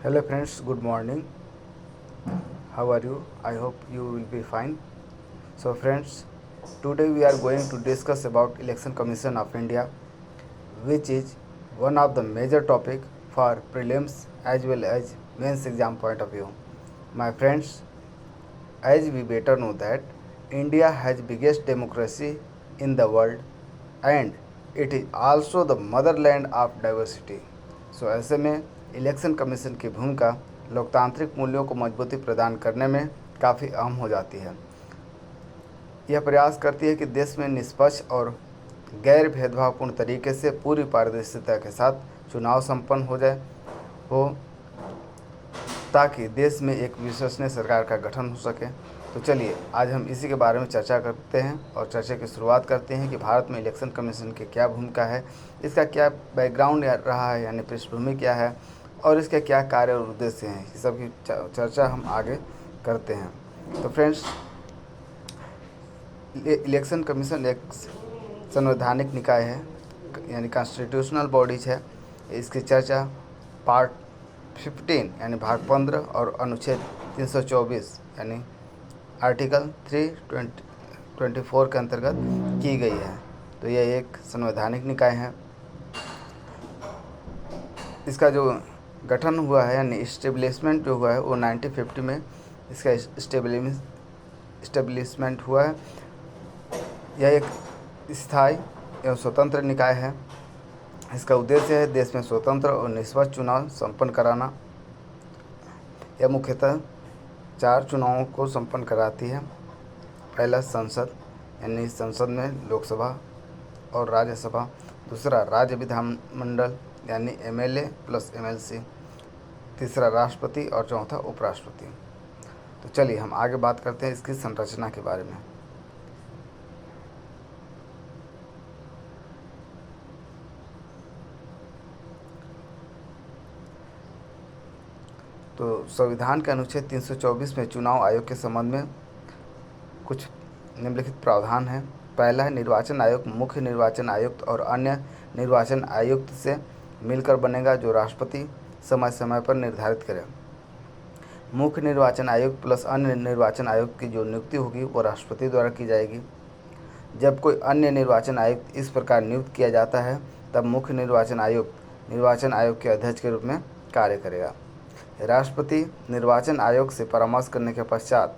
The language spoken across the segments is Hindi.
Hello friends, good morning. How are you? I hope you will be fine. So friends, today we are going to discuss about Election Commission of India, which is one of the major topic for prelims as well as mains exam point of view. My friends, as we better know that India has biggest democracy in the world and it is also the motherland of diversity. सो ऐसे में इलेक्शन कमीशन की भूमिका लोकतांत्रिक मूल्यों को मजबूती प्रदान करने में काफ़ी अहम हो जाती है। यह प्रयास करती है कि देश में निष्पक्ष और गैर भेदभावपूर्ण तरीके से पूरी पारदर्शिता के साथ चुनाव संपन्न हो ताकि देश में एक विश्वसनीय सरकार का गठन हो सके। तो चलिए आज हम इसी के बारे में चर्चा करते हैं और चर्चा की शुरुआत करते हैं कि भारत में इलेक्शन कमीशन की क्या भूमिका है, इसका क्या बैकग्राउंड रहा है यानी पृष्ठभूमि क्या है और इसके क्या कार्य और उद्देश्य हैं, इस सब की चर्चा हम आगे करते हैं। तो फ्रेंड्स, इलेक्शन कमीशन एक संवैधानिक निकाय है यानी कॉन्स्टिट्यूशनल बॉडीज है। इसकी चर्चा पार्ट 15 यानी भाग 15 और अनुच्छेद 324 यानी आर्टिकल 324 के अंतर्गत की गई है। तो यह एक संवैधानिक निकाय है। इसका जो गठन हुआ है यानी इस्टेब्लिशमेंट जो हुआ है वो 1950 में इसका इस्टेब्लिशमेंट हुआ है। यह एक स्थायी एवं स्वतंत्र निकाय है। इसका उद्देश्य है देश में स्वतंत्र और निष्पक्ष चुनाव संपन्न कराना। यह मुख्यतः 4 चुनावों को संपन्न कराती है। पहला संसद यानी संसद में लोकसभा और राज्यसभा, दूसरा राज्य विधानमंडल यानी एमएलए प्लस एमएलसी, तीसरा राष्ट्रपति और चौथा उपराष्ट्रपति। तो चलिए हम आगे बात करते हैं इसकी संरचना के बारे में। तो संविधान के अनुच्छेद 324 में चुनाव आयोग के संबंध में कुछ निम्नलिखित प्रावधान हैं। पहला है निर्वाचन आयोग मुख्य निर्वाचन आयुक्त और अन्य निर्वाचन आयुक्त से मिलकर बनेगा, जो राष्ट्रपति समय समय पर निर्धारित करे। मुख्य निर्वाचन आयुक्त प्लस अन्य निर्वाचन आयुक्त की जो नियुक्ति होगी वो राष्ट्रपति द्वारा की जाएगी। जब कोई अन्य निर्वाचन आयुक्त इस प्रकार नियुक्त किया जाता है तब मुख्य निर्वाचन आयुक्त निर्वाचन आयोग के अध्यक्ष के रूप में कार्य करेगा। राष्ट्रपति निर्वाचन आयोग से परामर्श करने के पश्चात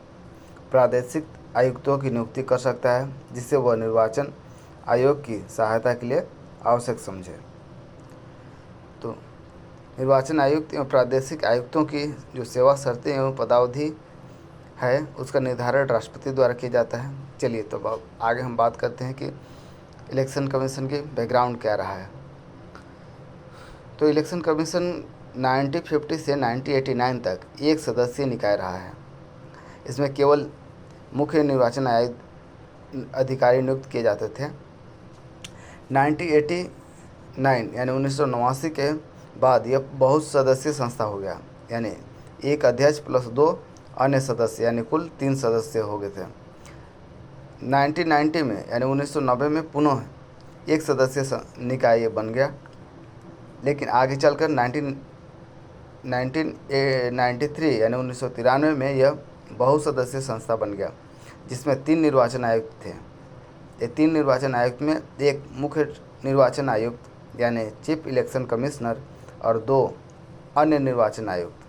प्रादेशिक आयुक्तों की नियुक्ति कर सकता है, जिससे वह निर्वाचन आयोग की सहायता के लिए आवश्यक समझे। तो निर्वाचन आयुक्त एवं प्रादेशिक आयुक्तों की जो सेवा शर्तें एवं पदावधि है उसका निर्धारण राष्ट्रपति द्वारा किया जाता है। चलिए तो अब आगे हम बात करते हैं कि इलेक्शन कमीशन की बैकग्राउंड क्या रहा है। तो इलेक्शन कमीशन 1950 से 1989 तक एक सदस्यीय निकाय रहा है। इसमें केवल मुख्य निर्वाचन आयुक्त अधिकारी नियुक्त किए जाते थे। 1989 यानी 1989 के बाद यह बहुत सदस्यीय संस्था हो गया, यानी एक अध्यक्ष प्लस 2 अन्य सदस्य यानी कुल 3 सदस्य हो गए थे। 1990 में यानी 1990 में पुनः एक सदस्य निकाय बन गया, लेकिन आगे चलकर 1993 यानी 1993 में यह बहुसदस्यीय संस्था बन गया, जिसमें 3 निर्वाचन आयुक्त थे। ये 3 निर्वाचन आयुक्त में एक मुख्य निर्वाचन आयुक्त यानी चीफ इलेक्शन कमिश्नर और 2 अन्य निर्वाचन आयुक्त।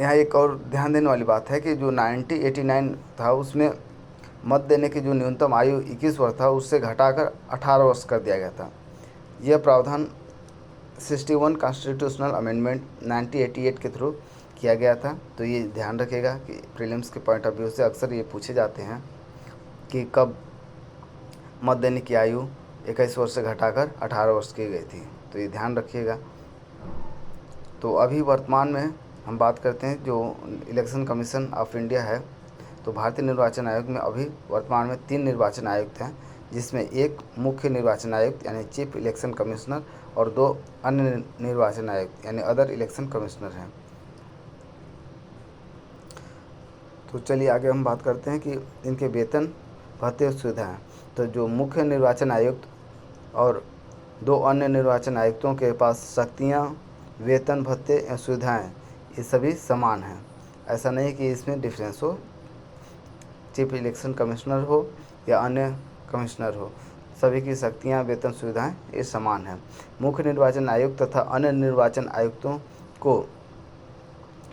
यहाँ एक और ध्यान देने वाली बात है कि जो 1989 था उसमें मत देने की जो न्यूनतम आयु 21 वर्ष था उससे घटाकर 18 वर्ष कर दिया गया था। यह प्रावधान 61 कॉन्स्टिट्यूशनल अमेंडमेंट 1988 के थ्रू किया गया था। तो ये ध्यान रखिएगा कि प्रीलिम्स के पॉइंट ऑफ व्यू से अक्सर ये पूछे जाते हैं कि कब मत देने की आयु 21 वर्ष से घटाकर 18 वर्ष की गई थी, तो ये ध्यान रखिएगा। तो अभी वर्तमान में हम बात करते हैं जो इलेक्शन कमीशन ऑफ इंडिया है। तो भारतीय निर्वाचन आयोग में अभी वर्तमान में 3 निर्वाचन आयुक्त हैं, जिसमें एक मुख्य निर्वाचन आयुक्त यानी चीफ इलेक्शन कमिश्नर और 2 अन्य निर्वाचन आयुक्त यानी अदर इलेक्शन कमिश्नर हैं। तो चलिए आगे हम बात करते हैं कि इनके वेतन भत्ते और सुविधाएँ। तो जो मुख्य निर्वाचन आयुक्त और 2 अन्य निर्वाचन आयुक्तों के पास शक्तियाँ वेतन भत्ते एवं सुविधाएं ये सभी समान हैं। ऐसा नहीं कि इसमें डिफरेंस हो, चीफ इलेक्शन कमिश्नर हो या अन्य कमिश्नर हो, सभी की शक्तियां, वेतन, सुविधाएं ये समान हैं। मुख्य निर्वाचन आयुक्त तथा अन्य निर्वाचन आयुक्तों को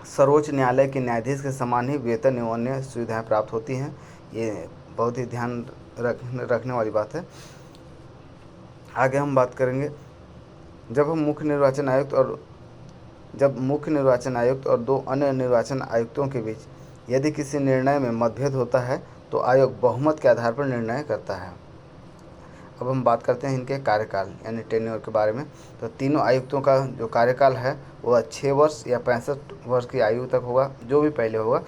सर्वोच्च न्यायालय के न्यायाधीश के समान ही वेतन एवं अन्य सुविधाएं प्राप्त होती हैं। ये बहुत ही ध्यान रखने वाली बात है। आगे हम बात करेंगे, जब मुख्य निर्वाचन आयुक्त और दो अन्य निर्वाचन आयुक्तों के बीच यदि किसी निर्णय में मतभेद होता है तो आयोग बहुमत के आधार पर निर्णय करता है। अब हम बात करते हैं इनके कार्यकाल यानी टेन्योर के बारे में। तो तीनों आयुक्तों का जो कार्यकाल है वह 6 वर्ष या 65 वर्ष की आयु तक होगा, जो भी पहले होगा।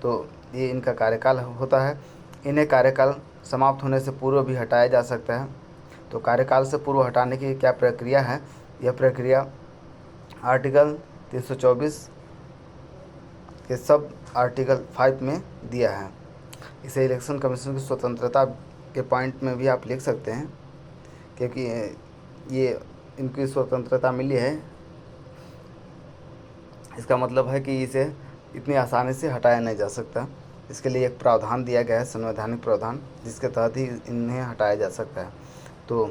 तो ये इनका कार्यकाल होता है। इन्हें कार्यकाल समाप्त होने से पूर्व भी हटाया जा सकता है। तो कार्यकाल से पूर्व हटाने की क्या प्रक्रिया है, यह प्रक्रिया आर्टिकल 324 के सब आर्टिकल 5 में दिया है। इसे इलेक्शन कमीशन की स्वतंत्रता के पॉइंट में भी आप लिख सकते हैं, क्योंकि ये इनकी स्वतंत्रता मिली है। इसका मतलब है कि इसे इतनी आसानी से हटाया नहीं जा सकता। इसके लिए एक प्रावधान दिया गया है, संवैधानिक प्रावधान, जिसके तहत ही इन्हें हटाया जा सकता है। तो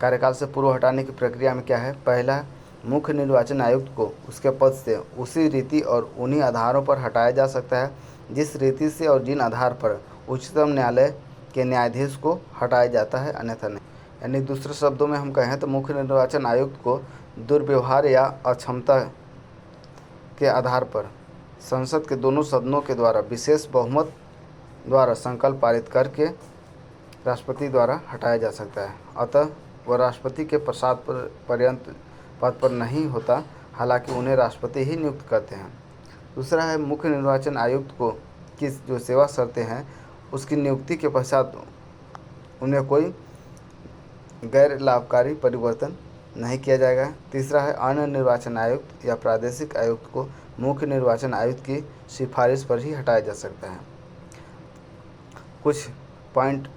कार्यकाल से पूर्व हटाने की प्रक्रिया में क्या है, पहला, मुख्य निर्वाचन आयुक्त को उसके पद से उसी रीति और उन्हीं आधारों पर हटाया जा सकता है जिस रीति से और जिन आधार पर उच्चतम न्यायालय के न्यायाधीश को हटाया जाता है, अन्यथा नहीं। यानी दूसरे शब्दों में हम कहें तो मुख्य निर्वाचन आयुक्त को दुर्व्यवहार या अक्षमता के आधार पर संसद के दोनों सदनों के द्वारा विशेष बहुमत द्वारा संकल्प पारित करके राष्ट्रपति द्वारा हटाया जा सकता है। अतः वह राष्ट्रपति के प्रसाद पर्यंत पद पर नहीं होता, हालांकि उन्हें राष्ट्रपति ही नियुक्त करते हैं। दूसरा है, मुख्य निर्वाचन आयुक्त को की जो सेवा शर्तें हैं उसकी नियुक्ति के पश्चात उन्हें कोई गैर लाभकारी परिवर्तन नहीं किया जाएगा। तीसरा है, अन्य निर्वाचन आयुक्त या प्रादेशिक आयुक्त को मुख्य निर्वाचन आयुक्त की सिफारिश पर ही हटाया जा सकता है। कुछ पॉइंट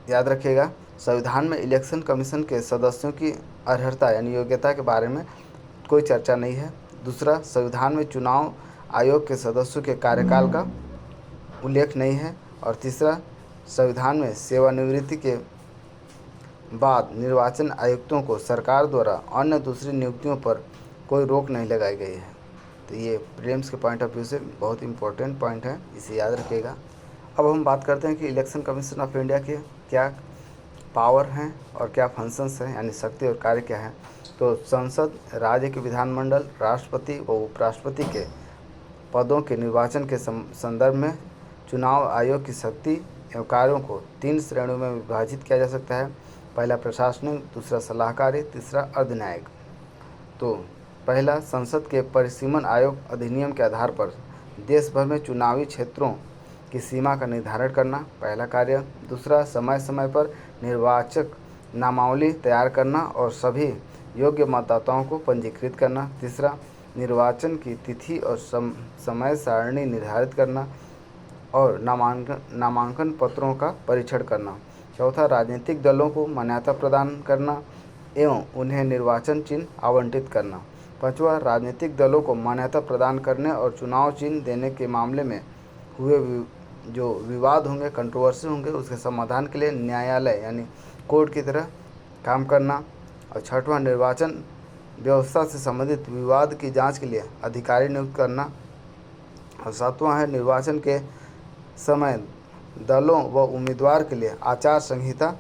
याद रखिएगा, संविधान में इलेक्शन कमीशन के सदस्यों की अर्हता यानी योग्यता के बारे में कोई चर्चा नहीं है। दूसरा, संविधान में चुनाव आयोग के सदस्यों के कार्यकाल का उल्लेख नहीं है। और तीसरा, संविधान में सेवानिवृत्ति के बाद निर्वाचन आयुक्तों को सरकार द्वारा अन्य दूसरी नियुक्तियों पर कोई रोक नहीं लगाई गई है। तो ये प्रीलिम्स के पॉइंट ऑफ व्यू से बहुत इंपॉर्टेंट पॉइंट है, इसे याद रखिएगा। अब हम बात करते हैं कि इलेक्शन कमीशन ऑफ इंडिया के क्या पावर हैं और क्या फंक्शंस हैं, यानी शक्ति और कार्य क्या है। तो संसद, राज्य के विधानमंडल, राष्ट्रपति व उपराष्ट्रपति के पदों के निर्वाचन के संदर्भ में चुनाव आयोग की शक्ति एवं कार्यों को 3 श्रेणियों में विभाजित किया जा सकता है। पहला प्रशासनिक, दूसरा सलाहकारी, तीसरा अर्धन्यायिक। तो पहला, संसद के परिसीमन आयोग अधिनियम के आधार पर देश भर में चुनावी क्षेत्रों की सीमा का निर्धारण करना, पहला कार्य। दूसरा, समय समय पर निर्वाचक नामावली तैयार करना और सभी योग्य मतदाताओं को पंजीकृत करना। तीसरा, निर्वाचन की तिथि और समय सारणी निर्धारित करना और नामांकन पत्रों का परीक्षण करना। चौथा, राजनीतिक दलों को मान्यता प्रदान करना एवं उन्हें निर्वाचन चिन्ह आवंटित करना। पाँचवा, राजनीतिक दलों को मान्यता प्रदान करने और चुनाव चिन्ह देने के मामले में हुए जो विवाद होंगे, कंट्रोवर्सी होंगे, उसके समाधान के लिए न्यायालय यानी कोर्ट की तरह काम करना। और छठवां, निर्वाचन व्यवस्था से संबंधित विवाद की जांच के लिए अधिकारी नियुक्त करना। और सातवां है, निर्वाचन के समय दलों व उम्मीदवार के लिए आचार संहिता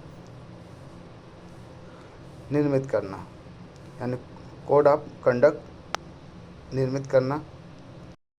निर्मित करना, यानी कोड ऑफ कंडक्ट निर्मित करना।